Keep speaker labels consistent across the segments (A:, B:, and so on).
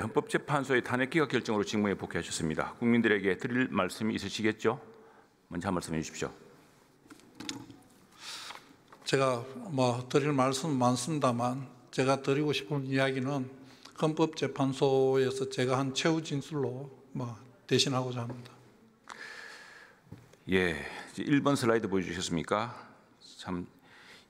A: 헌법재판소의 탄핵 기각 결정으로 직무에 복귀하셨습니다. 국민들에게 드릴 말씀이 있으시겠죠? 먼저 한 말씀해 주십시오.
B: 제가 드릴 말씀 많습니다만 제가 드리고 싶은 이야기는 헌법재판소에서 제가 한 최후 진술로 대신하고자 합니다.
A: 예, 1번 슬라이드 보여주셨습니까? 참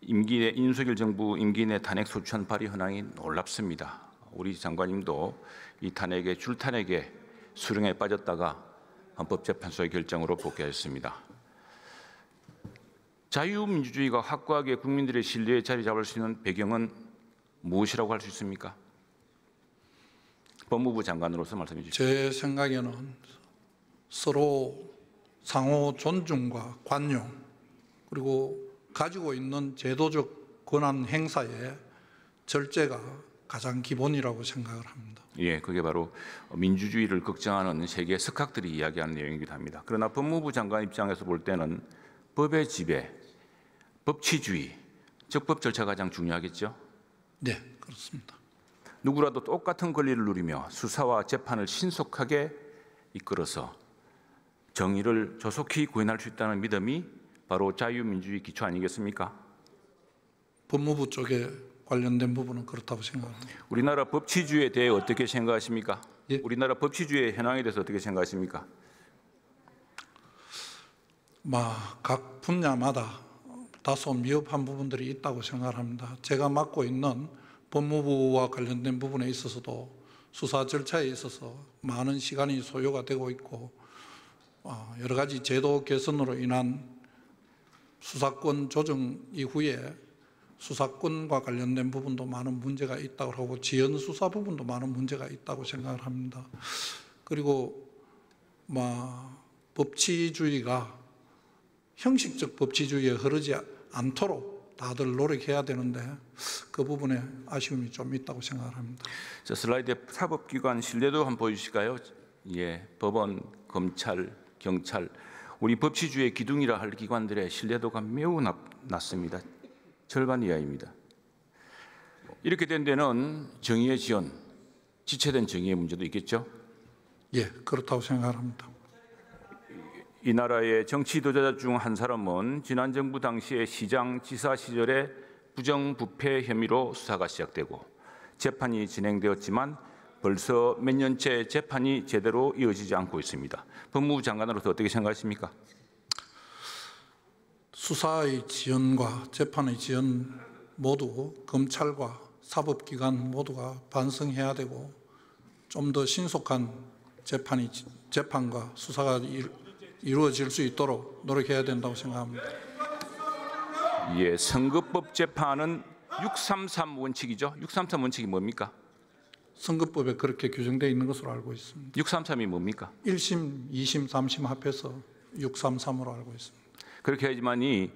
A: 윤석열 정부 임기 내 탄핵 소추안 발의 현황이 놀랍습니다. 우리 장관님도 이 탄핵에 줄탄핵에 수렁에 빠졌다가 헌법재판소의 결정으로 복귀하였습니다. 자유민주주의가 확고하게 국민들의 신뢰에 자리 잡을 수 있는 배경은 무엇이라고 할 수 있습니까? 법무부 장관으로서 말씀해 주십시오.
B: 제 생각에는 서로 상호 존중과 관용 그리고 가지고 있는 제도적 권한 행사의 절제가 가장 기본이라고 생각을 합니다.
A: 예, 그게 바로 민주주의를 걱정하는 세계 석학들이 이야기하는 내용이기도 합니다. 그러나 법무부 장관 입장에서 볼 때는 법의 지배, 법치주의, 즉 법 절차가 가장 중요하겠죠?
B: 네, 그렇습니다.
A: 누구라도 똑같은 권리를 누리며 수사와 재판을 신속하게 이끌어서 정의를 조속히 구현할 수 있다는 믿음이 바로 자유민주주의 기초 아니겠습니까?
B: 법무부 쪽에 관련된 부분은 그렇다고 생각합니다.
A: 우리나라 법치주의에 대해 어떻게 생각하십니까?
B: 예?
A: 우리나라 법치주의의 현황에 대해서 어떻게 생각하십니까?
B: 각 분야마다 다소 미흡한 부분들이 있다고 생각합니다. 제가 맡고 있는 법무부와 관련된 부분에 있어서도 수사 절차에 있어서 많은 시간이 소요가 되고 있고 여러 가지 제도 개선으로 인한 수사권 조정 이후에 수사권과 관련된 부분도 많은 문제가 있다고 하고 지연 수사 부분도 많은 문제가 있다고 생각을 합니다. 그리고 법치주의가 형식적 법치주의에 흐르지 않도록 다들 노력해야 되는데 그 부분에 아쉬움이 좀 있다고 생각을 합니다.
A: 슬라이드에 사법기관 신뢰도 한번 보여주실까요? 예, 법원, 검찰, 경찰, 우리 법치주의의 기둥이라 할 기관들의 신뢰도가 매우 낮습니다. 절반 이하입니다. 이렇게 된 데는 정의의 지연, 지체된 정의의 문제도 있겠죠? 예,
B: 그렇다고 생각을 합니다.
A: 이 나라의 정치 지도자 중 한 사람은 지난 정부 당시의 시장, 지사 시절에 부정부패 혐의로 수사가 시작되고 재판이 진행되었지만 벌써 몇 년째 재판이 제대로 이어지지 않고 있습니다. 법무부 장관으로서 어떻게 생각하십니까?
B: 수사의 지연과 재판의 지연 모두 검찰과 사법기관 모두가 반성해야 되고 좀 더 신속한 재판과 수사가 이루어질 수 있도록 노력해야 된다고 생각합니다.
A: 예, 선거법 재판은 633 원칙이죠. 633 원칙이 뭡니까?
B: 선거법에 그렇게 규정되어 있는 것으로 알고 있습니다.
A: 633이 뭡니까?
B: 1심, 2심, 3심 합해서 633으로 알고 있습니다.
A: 그렇게 해야지만이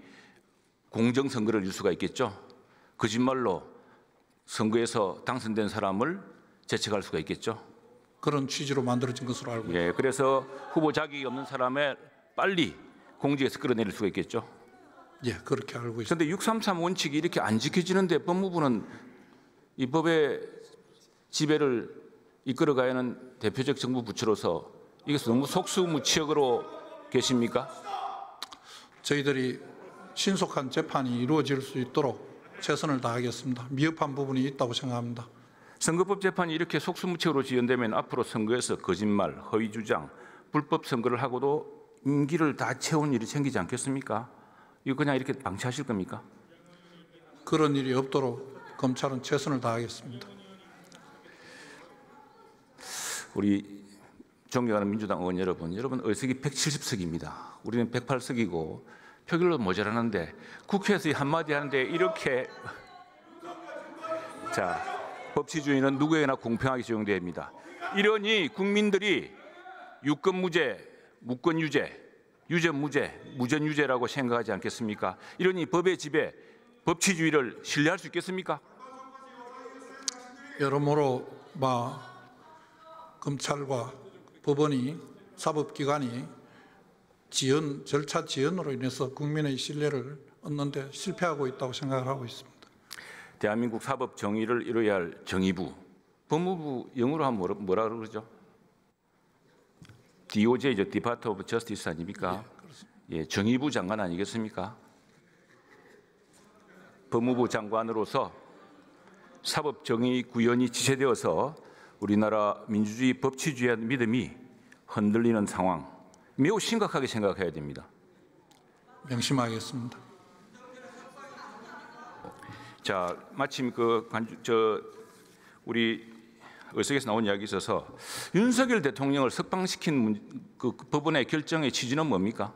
A: 공정선거를 이룰 수가 있겠죠. 거짓말로 선거에서 당선된 사람을 제책할 수가 있겠죠.
B: 그런 취지로 만들어진 것으로 알고 있습니다.
A: 예, 그래서 후보 자격이 없는 사람을 빨리 공직에서 끌어내릴 수가 있겠죠.
B: 예, 그렇게 알고 있습니다.
A: 그런데 633 원칙이 이렇게 안 지켜지는데 법무부는 이 법의 지배를 이끌어가야 하는 대표적 정부 부처로서 이게 너무 속수무책으로 계십니까?
B: 저희들이 신속한 재판이 이루어질 수 있도록 최선을 다하겠습니다. 미흡한 부분이 있다고 생각합니다.
A: 선거법 재판이 이렇게 속수무책으로 지연되면 앞으로 선거에서 거짓말, 허위 주장, 불법 선거를 하고도 임기를 다 채운 일이 생기지 않겠습니까? 이거 그냥 이렇게 방치하실 겁니까?
B: 그런 일이 없도록 검찰은 최선을 다하겠습니다.
A: 우리 존경하는 민주당 의원 여러분 의석이 170석입니다. 우리는 108석이고 표결로 모자라는데 국회에서 한마디 하는데 이렇게 자, 법치주의는 누구에게나 공평하게 적용됩니다. 이러니 국민들이 유권무죄, 무권유죄, 유전무죄, 무전유죄라고 생각하지 않겠습니까? 이러니 법의 지배, 법치주의를 신뢰할 수 있겠습니까?
B: 여러모로 검찰과 법원이 사법기관이 절차 지연으로 인해서 국민의 신뢰를 얻는 데 실패하고 있다고 생각을 하고 있습니다.
A: 대한민국 사법 정의를 이루어야 할 정의부, 법무부 영어로 하면 뭐라 그러죠? DOJ죠, Department of Justice 아닙니까? 예, 정의부 장관 아니겠습니까? 법무부 장관으로서 사법정의구현이 지체되어서 우리나라 민주주의 법치주의의 믿음이 흔들리는 상황, 매우 심각하게 생각해야 됩니다.
B: 명심하겠습니다.
A: 자, 마침 우리 의석에서 나온 이야기 있어서 윤석열 대통령을 석방시킨 그 법원의 결정의 취지는 뭡니까?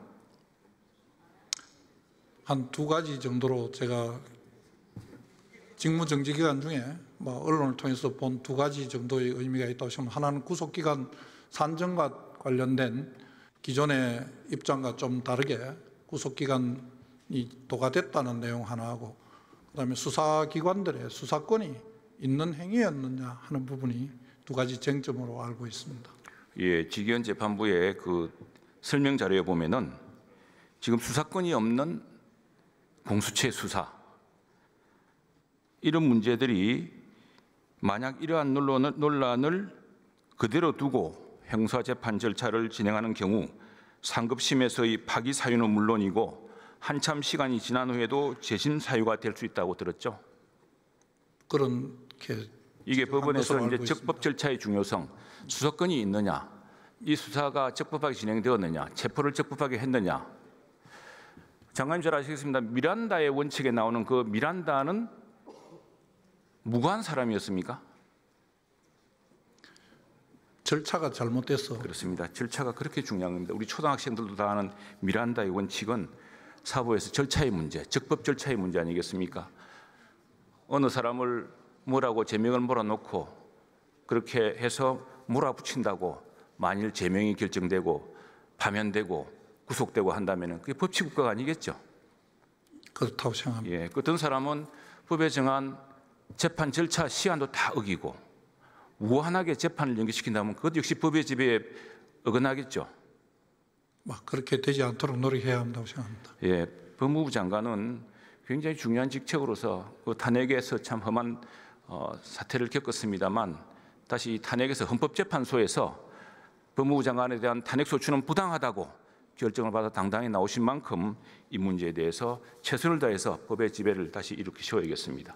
B: 한 두 가지 정도로 제가 직무정지 기간 중에 언론을 통해서 본 두 가지 정도의 의미가 있다고 생각합니다. 하나는 구속기간 산정과 관련된 기존의 입장과 좀 다르게 구속기간이 도과됐다는 내용 하나하고, 그다음에 수사기관들의 수사권이 있는 행위였느냐 하는 부분이 두 가지 쟁점으로 알고 있습니다.
A: 예, 지기현 재판부의 그 설명 자료에 보면은 지금 수사권이 없는 공수처 수사, 이런 문제들이 만약 이러한 논란을 그대로 두고 형사재판 절차를 진행하는 경우 상급심에서의 파기 사유는 물론이고 한참 시간이 지난 후에도 재심 사유가 될 수 있다고 들었죠.
B: 그렇게
A: 이게 법원에서 이제
B: 있습니다.
A: 적법 절차의 중요성, 수사권이 있느냐, 이 수사가 적법하게 진행되었느냐, 체포를 적법하게 했느냐. 장관님 잘 아시겠습니다. 미란다의 원칙에 나오는 그 미란다는 무고한 사람이었습니까?
B: 절차가 잘못돼서.
A: 그렇습니다. 절차가 그렇게 중요한 겁니다. 우리 초등학생들도 다 아는 미란다의 원칙은 사법에서 절차의 문제, 적법 절차의 문제 아니겠습니까? 어느 사람을 뭐라고 제명을 몰아놓고 그렇게 해서 몰아붙인다고 만일 제명이 결정되고 파면되고 구속되고 한다면 그게 법치국가가 아니겠죠?
B: 그렇다고 생각합니다.
A: 예, 어떤 사람은 법에 정한 재판 절차 시한도 다 어기고 무한하게 재판을 연기시킨다면 그것 역시 법의 지배에 어긋나겠죠.
B: 그렇게 되지 않도록 노력해야 한다고 생각합니다.
A: 예, 법무부 장관은 굉장히 중요한 직책으로서 그 탄핵에서 참 험한 사태를 겪었습니다만 다시 탄핵에서 헌법재판소에서 법무부 장관에 대한 탄핵 소추는 부당하다고 결정을 받아 당당히 나오신 만큼 이 문제에 대해서 최선을 다해서 법의 지배를 다시 일으키셔야겠습니다.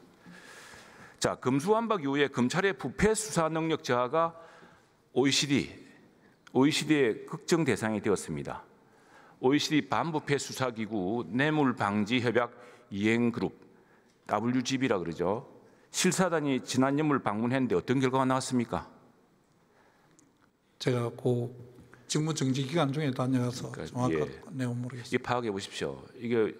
A: 자, 금수완박 이후에 검찰의 부패 수사 능력 저하가 OECD의 걱정 대상이 되었습니다. OECD 반부패 수사기구 뇌물방지협약 이행그룹 WGB라 그러죠. 실사단이 지난 연물 방문했는데 어떤 결과가 나왔습니까?
B: 제가 그 직무정지 기간 중에 다녀가서 정확한 내용 모르겠습니다.
A: 이게 파악해 보십시오. 이게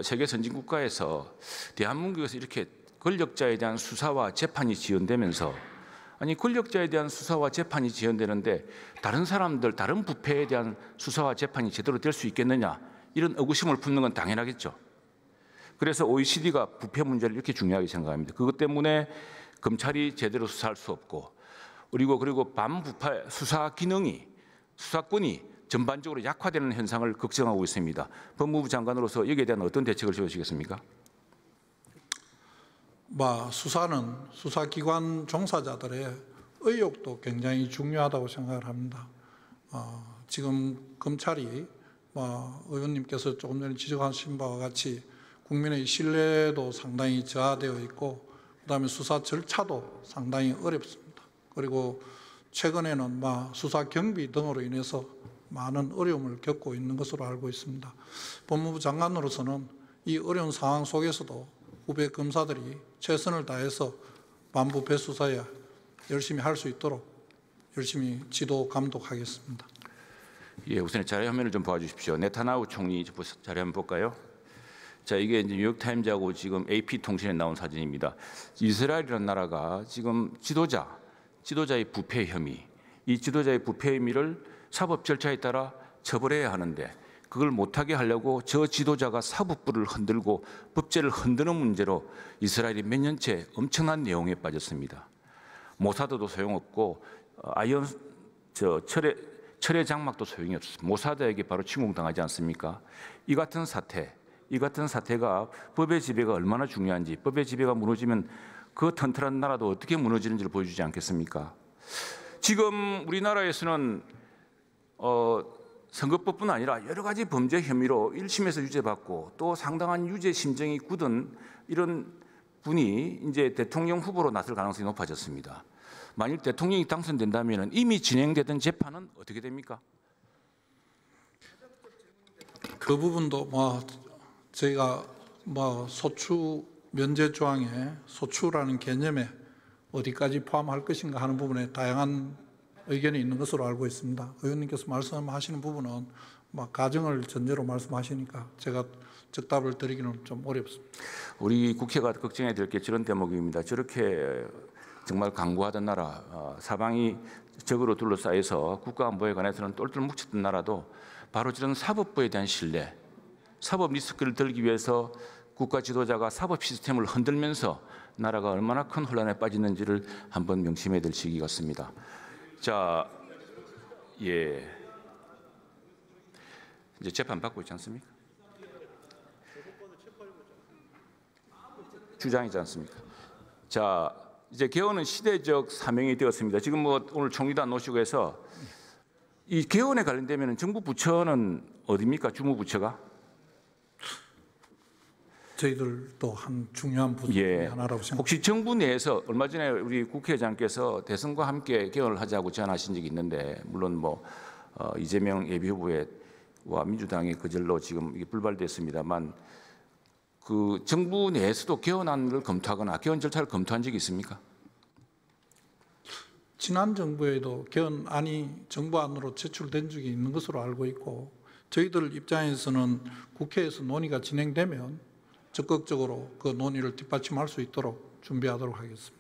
A: 세계 선진 국가에서 대한민국에서 이렇게 권력자에 대한 수사와 재판이 지연되면서, 아니 권력자에 대한 수사와 재판이 지연되는데 다른 사람들, 다른 부패에 대한 수사와 재판이 제대로 될 수 있겠느냐, 이런 의구심을 품는 건 당연하겠죠. 그래서 OECD가 부패 문제를 이렇게 중요하게 생각합니다. 그것 때문에 검찰이 제대로 수사할 수 없고, 그리고 반부패 수사 기능이, 수사권이 전반적으로 약화되는 현상을 걱정하고 있습니다. 법무부 장관으로서 여기에 대한 어떤 대책을 세우시겠습니까?
B: 수사는 수사기관 종사자들의 의욕도 굉장히 중요하다고 생각을 합니다. 지금 검찰이 의원님께서 조금 전에 지적하신 바와 같이 국민의 신뢰도 상당히 저하되어 있고, 그다음에 수사 절차도 상당히 어렵습니다. 그리고 최근에는 수사 경비 등으로 인해서 많은 어려움을 겪고 있는 것으로 알고 있습니다. 법무부 장관으로서는 이 어려운 상황 속에서도 후배 검사들이 최선을 다해서 반부패 수사에 열심히 할 수 있도록 열심히 지도 감독하겠습니다.
A: 예, 우선 자료 화면을 좀 봐주십시오. 네타냐후 총리 자료 한번 볼까요? 자, 이게 이제 뉴욕타임즈하고 지금 AP통신에 나온 사진입니다. 이스라엘이라는 나라가 지금 지도자의 부패 혐의, 이 지도자의 부패 혐의를 사법 절차에 따라 처벌해야 하는데 그걸 못하게 하려고 저 지도자가 사법부를 흔들고 법제를 흔드는 문제로 이스라엘이 몇 년째 엄청난 내용에 빠졌습니다. 모사드도 소용없고 철의 장막도 소용이 없습니다. 모사드에게 바로 침공당하지 않습니까? 이 같은 사태가 법의 지배가 얼마나 중요한지, 법의 지배가 무너지면 그 튼튼한 나라도 어떻게 무너지는지를 보여주지 않겠습니까? 지금 우리나라에서는 선거법뿐 아니라 여러 가지 범죄 혐의로 1심에서 유죄받고 또 상당한 유죄 심정이 굳은 이런 분이 이제 대통령 후보로 나설 가능성이 높아졌습니다. 만일 대통령이 당선된다면 이미 진행되던 재판은 어떻게 됩니까?
B: 그 부분도 저희가 소추 면제 조항에 소추라는 개념에 어디까지 포함할 것인가 하는 부분에 다양한 의견이 있는 것으로 알고 있습니다. 의원님께서 말씀하시는 부분은 가정을 전제로 말씀하시니까 제가 적답을 드리기는 좀 어렵습니다.
A: 우리 국회가 걱정해야 될 게 저런 대목입니다. 저렇게 정말 강구하던 나라, 사방이 적으로 둘러싸여서 국가안보에 관해서는 똘똘 뭉쳤던 나라도 바로 저런 사법부에 대한 신뢰, 사법 리스크를 들기 위해서 국가 지도자가 사법 시스템을 흔들면서 나라가 얼마나 큰 혼란에 빠지는지를 한번 명심해야 될 시기 같습니다. 자, 예, 이제 재판 받고 있지 않습니까? 주장이지 않습니까? 자, 이제 개헌은 시대적 사명이 되었습니다. 지금 오늘 총리도 안 오시고 해서 이 개헌에 관련되면 정부 부처는 어디입니까? 주무 부처가?
B: 저희들도 한 중요한 부분 중에 하나라고 생각합니다.
A: 혹시 정부 내에서 얼마 전에 우리 국회의장께서 대선과 함께 개헌을 하자고 제안하신 적이 있는데 물론 이재명 예비후보와 민주당이 그절로 지금 이게 불발됐습니다만 그 정부 내에서도 개헌안을 검토하거나 개헌 절차를 검토한 적이 있습니까?
B: 지난 정부에도 개헌안이 정부안으로 제출된 적이 있는 것으로 알고 있고 저희들 입장에서는 국회에서 논의가 진행되면 적극적으로 그 논의를 뒷받침할 수 있도록 준비하도록 하겠습니다.